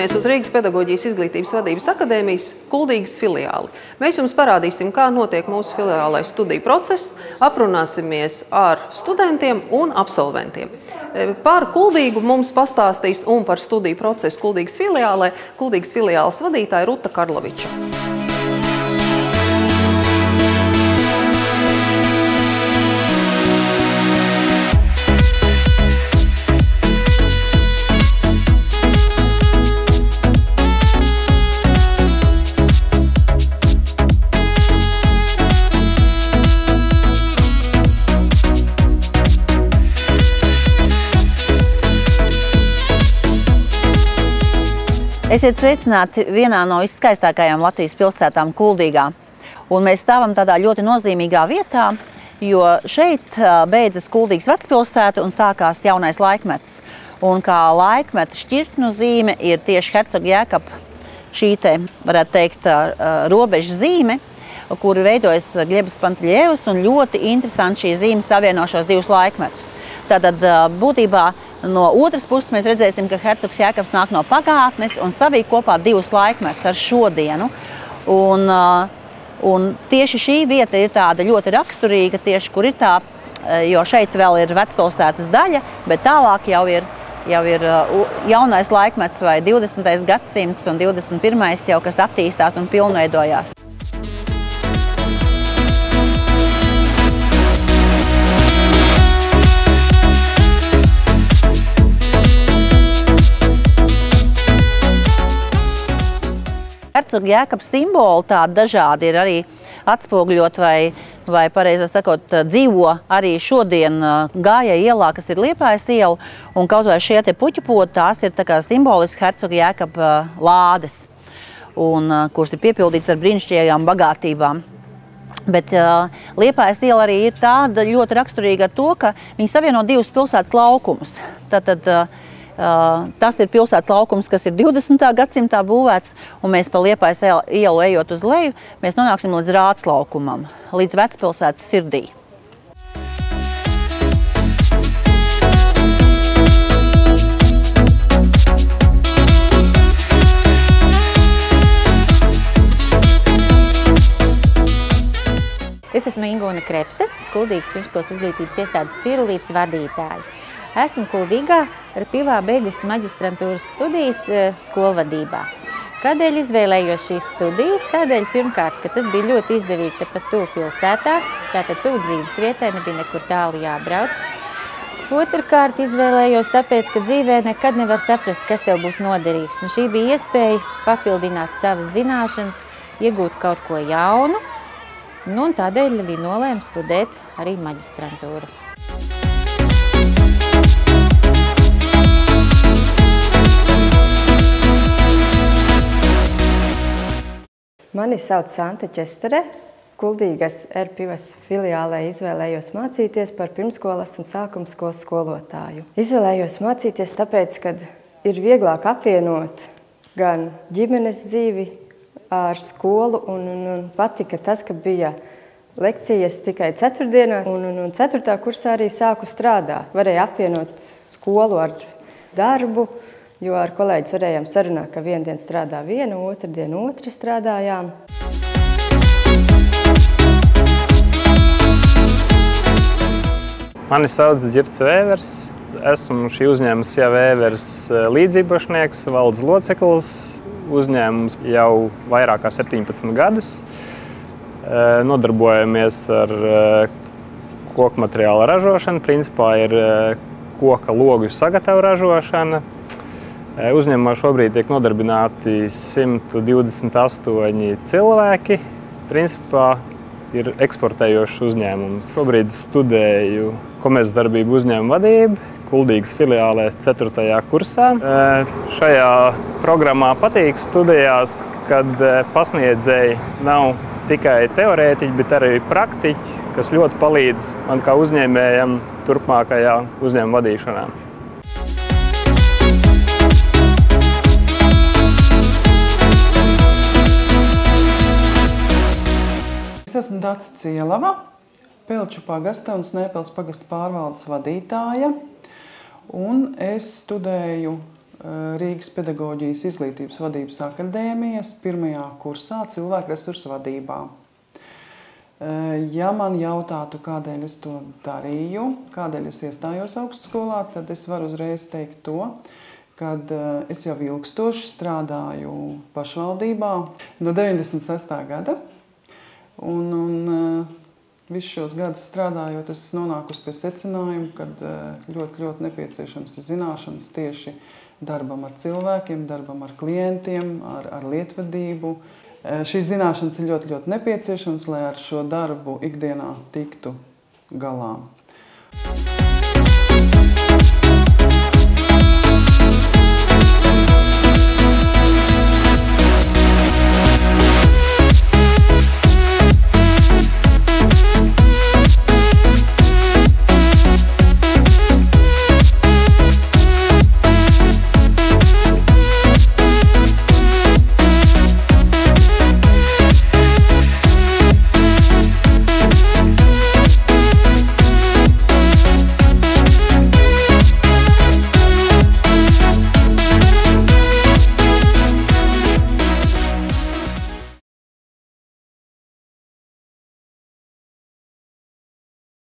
dosimies uz Rīgas Pedagoģijas izglītības vadības akadēmijas Kuldīgas filiāli. Mēs jums parādīsim, kā notiek mūsu filiālais studiju process, aprunāsimies ar studentiem un absolventiem. Par Kuldīgu mums pastāstīs un par studiju procesu Kuldīgas filiālē Kuldīgas filiāles vadītāja Ruta Karloviča. Esiet sveicināti vienā no viskaistākajām Latvijas pilsētām Kuldīgā. Un mēs stāvam tādā ļoti nozīmīgā vietā, jo šeit beidzas Kuldīgas vecpilsēta un sākās jaunais laikmets. Un kā laikmeta šķirtņu zīme ir tieši Hercoga Jēkaba šī te, varētu teikt, robeža zīme, kuru veidojas Gļebas Pantaļievs, un ļoti interesanti šī zīme savieno šos divus laikmetus. Tātad būtībā no otras puses mēs redzēsim, ka Hercogs Jēkabs nāk no pagātnes un savīk kopā divus laikmetus ar šodienu. Un tieši šī vieta ir tāda ļoti raksturīga, tieši kur ir tā, jo šeit vēl ir vecpilsētas daļa, bet tālāk jau ir jaunais laikmets vai 20. gadsimts un 21. jau, kas attīstās un pilnveidojās. Hercoga Jēkaba simboli tādi dažādi ir arī atspoguļot vai pareizāk sakot, dzīvo arī šodien Gājai ielā, kas ir Liepājas iela, un kaut vai šie te puķu poti, tās ir tā kā simboliski Hercoga Jēkaba lādes, kuras ir piepildītas ar brīnišķīgām bagātībām. Bet Liepājas iela arī ir tāda ļoti raksturīga ar to, ka viņi savieno divus pilsētas laukumus. Tātad, tas ir pilsētas laukums, kas ir 20. gadsimtā būvēts, un mēs pa Liepājas ielu ejot uz leju, mēs nonāksim līdz Rāts laukumam, līdz vecpilsētas sirdī. Es esmu Ingūna Krepse, Kuldīgas pirmskolas izglītības iestādes Cirulītes vadītāja. Esmu Kuldīgā ar Pivā beigusi maģistrantūras studijas skolvadībā. Kādēļ izvēlējos šīs studijas? Tādēļ pirmkārt, ka tas bija ļoti izdevīgi tepat tuvu pilsētā, tātad tuvu dzīves vietai, nebija nekur tālu jābrauc. Otrkārt izvēlējos tāpēc, ka dzīvē nekad nevar saprast, kas tev būs noderīgs. Un šī bija iespēja papildināt savas zināšanas, iegūt kaut ko jaunu, un tādēļ arī nolēmu studēt arī maģistrantūru. Mani sauc Santa Čestere. Kuldīgas Pivas filiālē izvēlējos mācīties par pirmskolas un sākumskolas skolotāju. Izvēlējos mācīties tāpēc, ka ir vieglāk apvienot gan ģimenes dzīvi ar skolu, un patika tas, ka bija lekcijas tikai ceturtdienās, un 4. kursā arī sāku strādāt. Varēja apvienot skolu ar darbu, jo ar kolēģis varējām sarunāt, ka vienu dienu strādā viena, otru dienu otra strādājām. Mani sauc Ģirts Vēvers. Esmu šī uzņēmuma Sija Vēvers līdziepašnieks, valdes loceklis. Uzņēmums jau vairāk kā 17 gadus. Nodarbojamies ar koku materiāla ražošanu. Principā ir koka logu sagatavu ražošana. Uzņēmumā šobrīd tiek nodarbināti 128 cilvēki. Principā ir eksportējošs uzņēmums. Šobrīd studēju komercdarbību uzņēmuma vadību Kuldīgas filiālē 4. kursā. Šajā programmā patīk studijās, kad pasniedzēji nav tikai teorētiķi, bet arī praktiķi, kas ļoti palīdz man kā uzņēmējam turpmākajā uzņēmuma vadīšanā. Es esmu Dace Cielava, Pelču pagasta un Snēpels pagasta pārvaldes vadītāja, un es studēju Rīgas pedagoģijas izglītības vadības akadēmijas 1. kursā cilvēku resursu vadībā. Ja man jautātu, kādēļ es to darīju, kādēļ es iestājos augstskolā, tad es varu uzreiz teikt to, kad es jau ilgstoši strādāju pašvaldībā no 96. gada. Un visus šos gadus strādājot, es nonākusi pie secinājuma, kad ļoti nepieciešams ir zināšanas tieši darbam ar cilvēkiem, darbam ar klientiem, ar lietvedību. Šīs zināšanas ir ļoti nepieciešamas, lai ar šo darbu ikdienā tiktu galā.